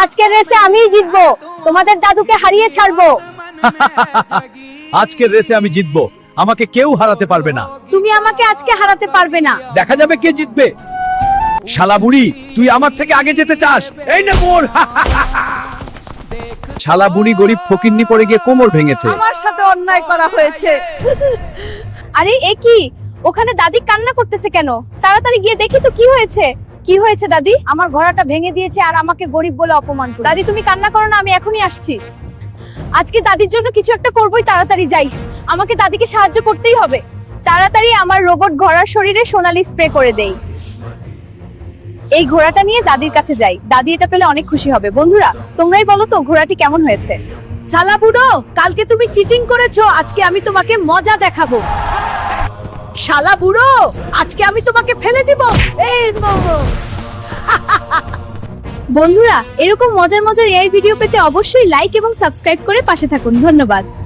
আজকের রেসে আমিই জিতবো, তোমাদের দাদুকে হারিয়ে ছাড়বো। আজকের রেসে আমি জিতবো, আমাকে কেউ হারাতে পারবে না। তুমি আমাকে আজকে হারাতে পারবে না। দেখা যাবে কে জিতবে। শালা বুড়ি, তুই আমার থেকে আগে যেতে চাস? এই নে মোর। শালা বুড়ি গরিব ফকিন্নি পড়ে গিয়ে কোমর ভেঙেছে। আমার সাথে অন্যায় করা হয়েছে। আরে এ কি, ওখানে দাদি কান্না করতেছে কেন? তাড়াতাড়ি গিয়ে দেখি তো কি হয়েছে। কি হয়েছে দাদি? আমার ঘোড়াটা ভেঙে দিয়েছে আর আমাকে গরিব বলে অপমান করে। দাদি তুমি কান্না করো না, আমি এখনই আসছি। আজকে দাদির জন্য কিছু একটা করবোই, তাড়াতাড়ি যাই। আমাকে দাদিকে সাহায্য করতেই হবে। তাড়াতাড়ি আমার রোবট ঘোড়ার শরীরে সোনালি স্প্রে করে দেই। এই ঘোড়াটা নিয়ে দাদির কাছে যাই, দাদি এটা পেলে অনেক খুশি হবে। বন্ধুরা তোমরাই বলো তো ঘোড়াটি কেমন হয়েছে। শালা বুড়ো, কালকে তুমি চিটিং করেছো, আজকে আমি তোমাকে মজা দেখাবো। শালা বুড়ো, আজকে আমি তোমাকে ফেলে দিব। বন্ধুরা এরকম মজার মজার এই ভিডিও পেতে অবশ্যই লাইক এবং সাবস্ক্রাইব করে পাশে থাকুন। ধন্যবাদ।